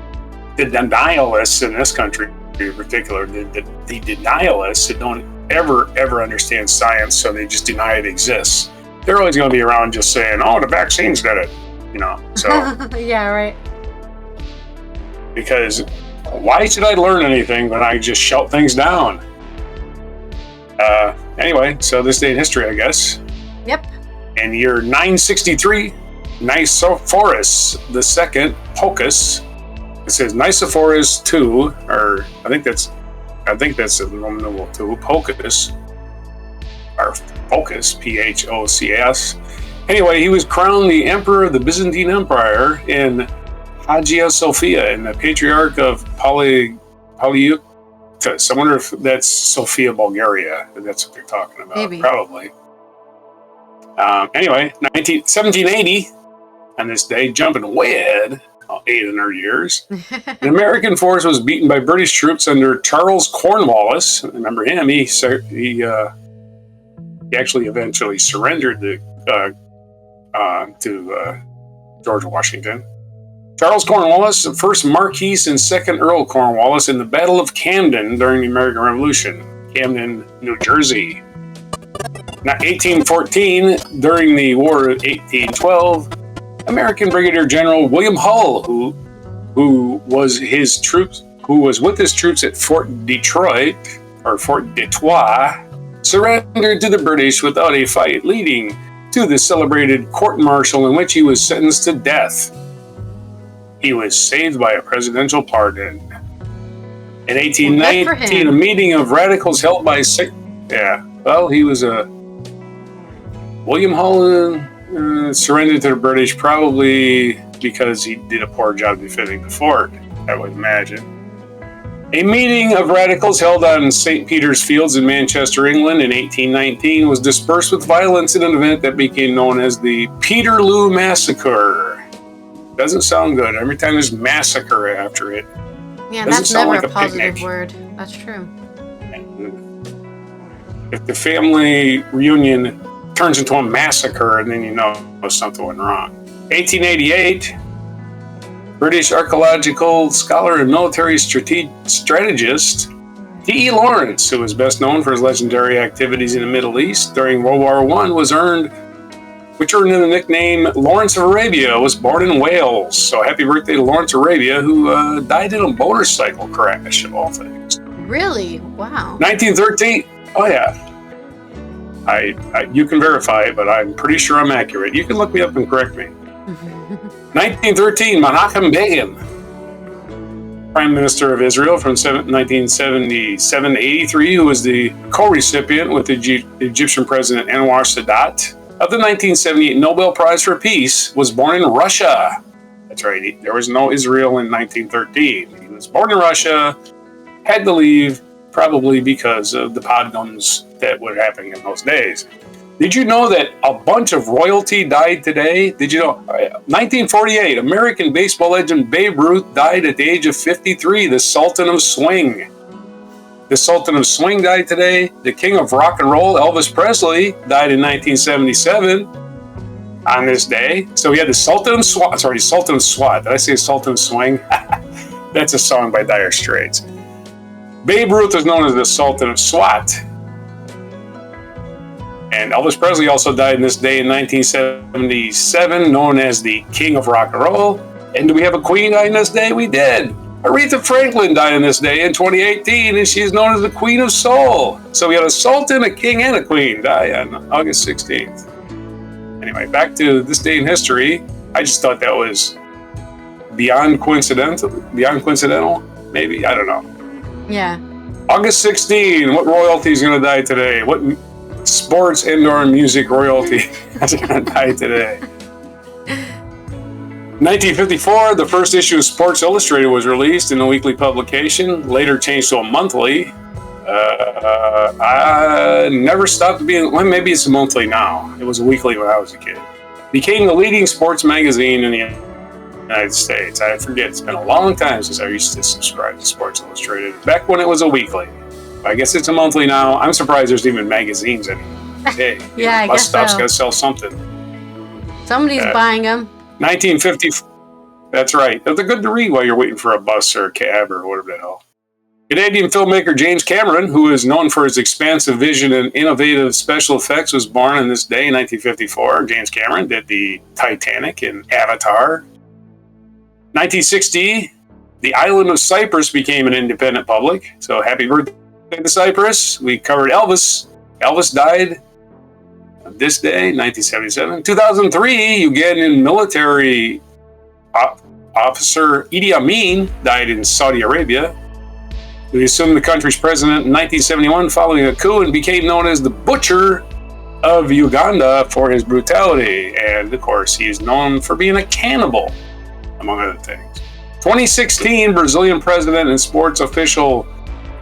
the denialists in this country in particular, the denialists that don't ever understand science, so they just deny it exists. They're always going to be around just saying, oh, the vaccines did it, so yeah, right. Because why should I learn anything when I just shout things down? Anyway, so this day in history, I guess. Yep. In year 963, Nicephorus II Pocus. It says Nicephorus II, or I think that's the Roman numeral 2, Pocus, or Pocus, P-H-O-C-S. Anyway, he was crowned the Emperor of the Byzantine Empire in Hagia Sophia, and the Patriarch of Polyeuctus. I wonder if that's Sofia, Bulgaria. That's what they're talking about. Maybe. Probably. Anyway, 1780, on this day, jumping way ahead, 800 years, an American force was beaten by British troops under Charles Cornwallis. Remember him? He actually eventually surrendered to George Washington. Charles Cornwallis, the first Marquis and second Earl Cornwallis in the Battle of Camden during the American Revolution. Camden, New Jersey. Now, 1814, during the War of 1812, American Brigadier General William Hull, who was with his troops at Fort Detroit, or Fort Detroit, surrendered to the British without a fight, leading to the celebrated court-martial in which he was sentenced to death. He was saved by a presidential pardon. In 1819, a meeting of radicals held by he was a William Hull surrendered to the British probably because he did a poor job defending the fort, I would imagine. A meeting of radicals held on St. Peter's Fields in Manchester, England in 1819 was dispersed with violence in an event that became known as the Peterloo Massacre. Doesn't sound good. Every time there's massacre after it. Yeah, that's never like a positive word. That's true. If the family reunion turns into a massacre, then you know something went wrong. 1888, British archaeological scholar and military strategist T.E. Lawrence, who is best known for his legendary activities in the Middle East during World War I, which earned him the nickname Lawrence of Arabia, was born in Wales. So happy birthday to Lawrence of Arabia, who died in a motorcycle crash, of all things. Really? Wow. 1913. Oh, yeah. You can verify it, but I'm pretty sure I'm accurate. You can look me up and correct me. 1913, Menachem Begin, Prime Minister of Israel from 1977 to 83, who was the co-recipient with the Egyptian President Anwar Sadat of the 1978 Nobel Prize for Peace, was born in Russia. That's right, there was no Israel in 1913. He was born in Russia, had to leave, probably because of the pogroms that were happening in those days. Did you know that a bunch of royalty died today? Did you know? 1948, American baseball legend Babe Ruth died at the age of 53, the Sultan of Swing. The Sultan of Swing died today. The King of Rock and Roll, Elvis Presley, died in 1977 on this day. So we had the Sultan of Swat. Sorry, Sultan of Swat. Did I say Sultan of Swing? That's a song by Dire Straits. Babe Ruth is known as the Sultan of Swat. And Elvis Presley also died on this day in 1977, known as the King of Rock and Roll. And do we have a queen die on this day? We did. Aretha Franklin died on this day in 2018, and she's known as the Queen of Soul. So we had a sultan, a king, and a queen die on August 16th. Anyway, back to this day in history. I just thought that was beyond coincidental, maybe? I don't know. Yeah. August 16, what royalty is going to die today? What sports, indoor, and music royalty is going to die today? 1954, the first issue of Sports Illustrated was released in a weekly publication, later changed to a monthly. I never stopped being, well, maybe it's a monthly now. It was a weekly when I was a kid. Became the leading sports magazine in the United States. I forget, it's been a long time since I used to subscribe to Sports Illustrated, back when it was a weekly. I guess it's a monthly now. I'm surprised there's even magazines anymore. Hey, yeah, I bus guess stop's so. got to sell something. Somebody's buying them. 1950. That's right. They're good to read while you're waiting for a bus or a cab or whatever the hell. Canadian filmmaker James Cameron, who is known for his expansive vision and innovative special effects, was born on this day in 1954. James Cameron did the Titanic and Avatar. 1960, the island of Cyprus became an independent public. So happy birthday to Cyprus. We covered Elvis. Elvis died this day, 1977. 2003, Ugandan military officer Idi Amin died in Saudi Arabia. He assumed the country's president in 1971 following a coup and became known as the Butcher of Uganda for his brutality. And, of course, he is known for being a cannibal, among other things. 2016, Brazilian president and sports official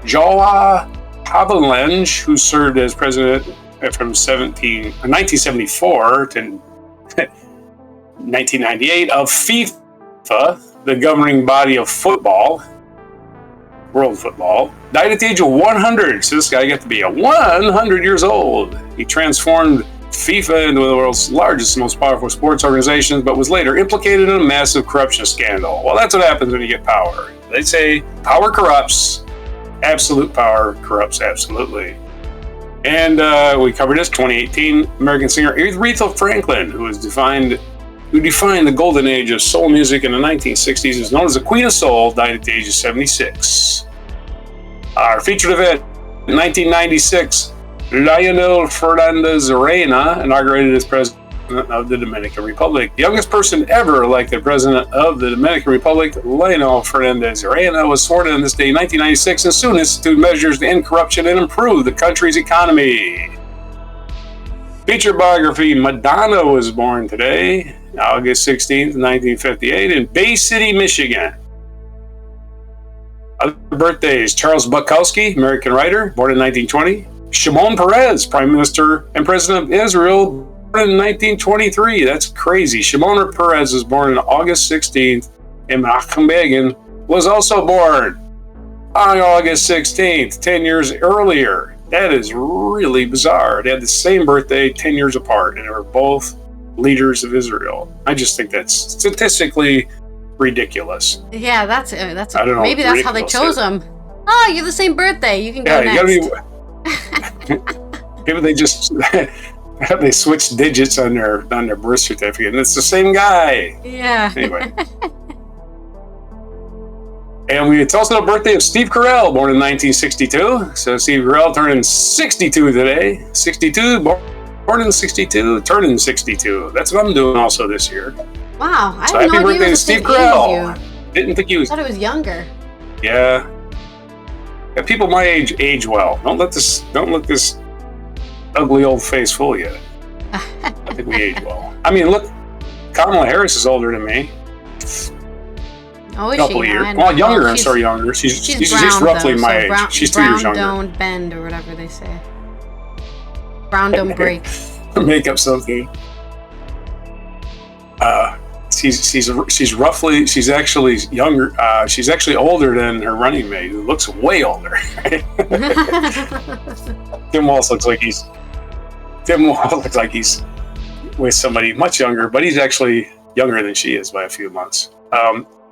João Havelange, who served as president from 1974 to 1998 of FIFA, the governing body of football, world football, died at the age of 100. So this guy got to be 100 years old. He transformed FIFA into one of the world's largest, most powerful sports organizations, but was later implicated in a massive corruption scandal. Well, that's what happens when you get power. They say power corrupts. Absolute power corrupts absolutely. And we covered this 2018 American singer Aretha Franklin, who defined the golden age of soul music in the 1960s, is known as the Queen of Soul, died at the age of 76. Our featured event in 1996, Leonel Fernandez Reina inaugurated as president of the Dominican Republic. The youngest person ever elected president of the Dominican Republic, Leonel Fernandez Reina, was sworn in this day in 1996 and soon instituted measures to end corruption and improve the country's economy. Feature biography: Madonna was born today, August 16th, 1958, in Bay City, Michigan. Other birthdays: Charles Bukowski, American writer, born in 1920. Shimon Peres, Prime Minister and President of Israel, born in 1923. That's crazy. Shimon Peres was born on August 16th, and Menachem Begin was also born on August 16th, 10 years earlier. That is really bizarre. They had the same birthday 10 years apart, and they were both leaders of Israel. I just think that's statistically ridiculous. Yeah, that's I don't know, maybe that's how they chose them. Oh, you're the same birthday. You can go next. Maybe they just they switched digits on their birth certificate, and it's the same guy. Yeah. Anyway. And it's also the birthday of Steve Carell, born in 1962. So Steve Carell turning 62 today. 62, born in 62, turning 62. That's what I'm doing also this year. Wow, I So had happy no idea birthday it to was the Steve same age as Carell. you. Didn't think he I was. thought it was younger. Yeah. Yeah, people my age well. Don't let this ugly old face fool you. I think we age well. I mean, look, Kamala Harris is older than me. Oh, is A couple she? of years. I know. Well, younger. Well, I'm sorry, younger. She's brown, just roughly though, my so age. brown, She's 2 years brown younger. don't bend, or whatever they say. Brown don't break. Make up something. She's actually younger. She's actually older than her running mate, who looks way older. Tim Walz looks like he's with somebody much younger, but he's actually younger than she is by a few months.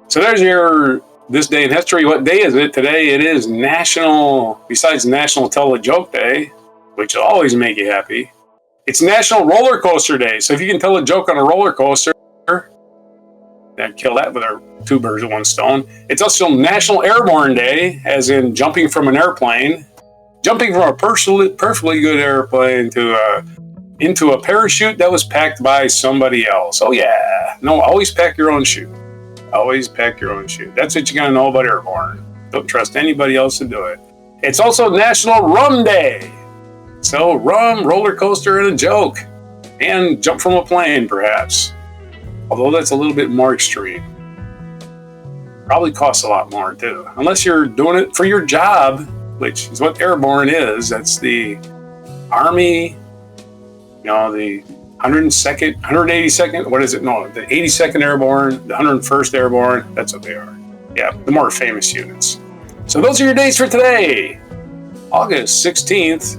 So there's this day in history. What day is it today? It is besides National Tell a Joke Day, which will always make you happy, it's National Roller Coaster Day. So if you can tell a joke on a roller coaster, then kill that with our 2 birds with 1 stone. It's also National Airborne Day, as in jumping from an airplane, jumping from a perfectly good airplane into a parachute that was packed by somebody else. Oh yeah, no, always pack your own chute. Always pack your own chute. That's what you gotta know about airborne. Don't trust anybody else to do it. It's also National Rum Day. So rum, roller coaster, and a joke, and jump from a plane, perhaps. Although that's a little bit more extreme. Probably costs a lot more too, unless you're doing it for your job, which is what airborne is. That's the Army, the 102nd, 182nd, what is it? No, the 82nd Airborne, the 101st Airborne, that's what they are. Yeah, the more famous units. So those are your dates for today. August 16th,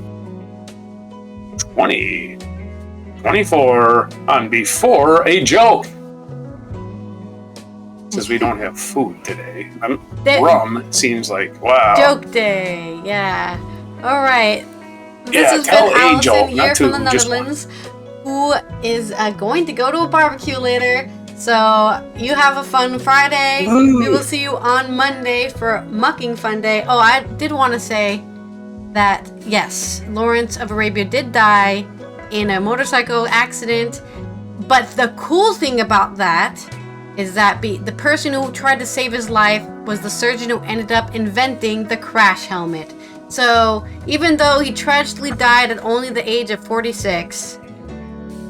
2024 on Before a Joke. Since we don't have food today, rum seems like, wow. Joke Day, yeah. All right. This has tell been a Allison joke, here not from two, the just Netherlands, who is going to go to a barbecue later. So you have a fun Friday. Woo. We will see you on Monday for Mucking Fun Day. Oh, I did want to say that, yes, Lawrence of Arabia did die in a motorcycle accident. But the cool thing about that is that the person who tried to save his life was the surgeon who ended up inventing the crash helmet. So even though he tragically died at only the age of 46,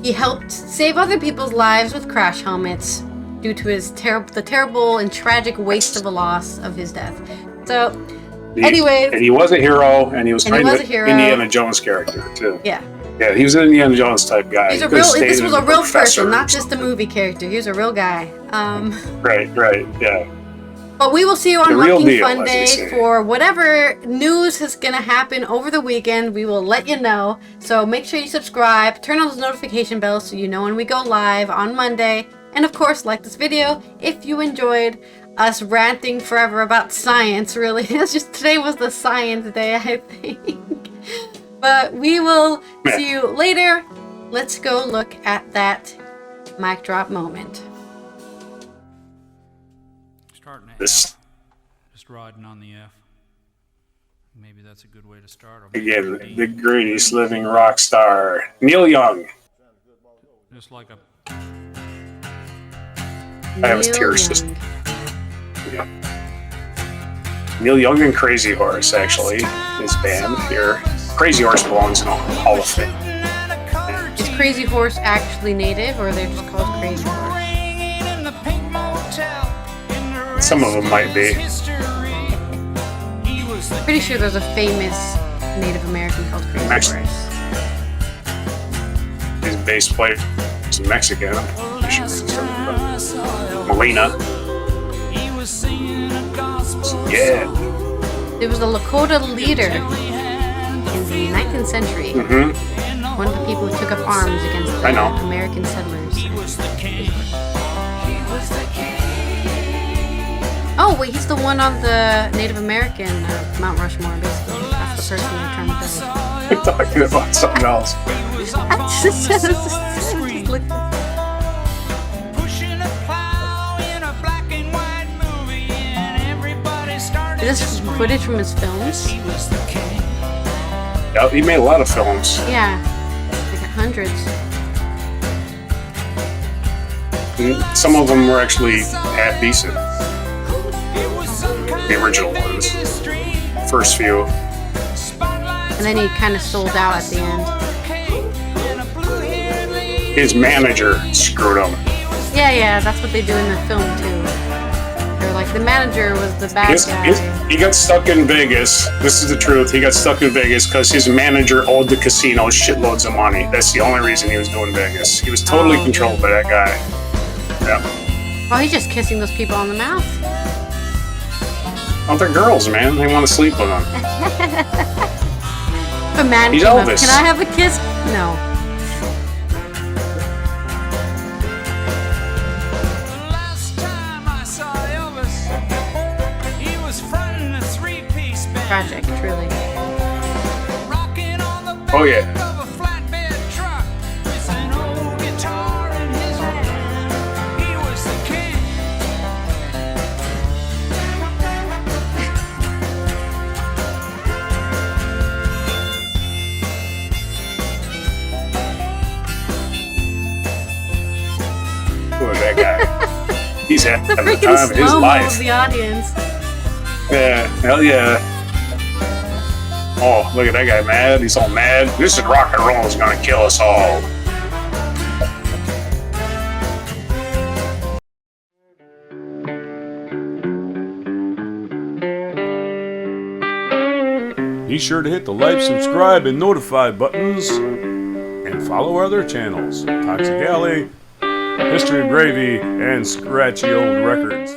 he helped save other people's lives with crash helmets due to his the terrible and tragic waste of a loss of his death. So, anyways, and he was a hero, and he was trained with hero. Indiana Jones character too. Yeah. Yeah, he was an Indiana Jones type guy. This was a real person, not just a movie character. He was a real guy. Right, yeah. But we will see you on The real Mucking deal, Fun as they Day say. for whatever news is going to happen over the weekend. We will let you know. So make sure you subscribe, turn on those notification bells so you know when we go live on Monday. And of course, like this video if you enjoyed us ranting forever about science, really. It's just today was the science day, I think. But we will see you later. Let's go look at that mic drop moment. Starting at This F, just riding on the F. Maybe that's a good way to start. again, the greatest living rock star, Neil Young. Just like a I was Neil tears Young. just. Yeah. Neil Young and Crazy Horse, actually, his band here. Crazy Horse belongs in a Hall of Fame. Is Crazy Horse actually native, or they're just called Crazy Horse? Some of them might be. Pretty sure there's a famous Native American called Crazy Actually- Horse. His bass player is Mexican. I'm pretty sure he's from Molina. Yeah. There was a Lakota leader in the 19th century. Mm-hmm. One of the people who took up arms against the I know. American settlers. Oh, wait, he's the one on the Native American Mount Rushmore, basically. That's the person they're trying to build. We're talking about something else. Is this footage from his films? Yeah, he made a lot of films. Yeah, like hundreds. And some of them were actually half decent. The original ones. First few. And then he kind of sold out at the end. His manager screwed him. Yeah, that's what they do in the film too. They're like, the manager was the bad guy. He got stuck in Vegas. This is the truth. He got stuck in Vegas because his manager owed the casino shitloads of money. That's the only reason he was doing Vegas. He was totally controlled by that guy. Yeah. Oh, he's just kissing those people on the mouth. Oh, they're girls, man. They want to sleep with them. If a man He's came up, Elvis. can I have a kiss? No. Tragic, truly. Oh, yeah. Look at that guy. He's having The the freaking time of his slow-mo life. of the audience. Yeah, hell yeah. Oh, look at that guy mad. He's all mad. This is rock and roll is gonna kill us all. Be sure to hit the like, subscribe, and notify buttons, and follow our other channels, Toxic Alley, History of Gravy, and Scratchy Old Records.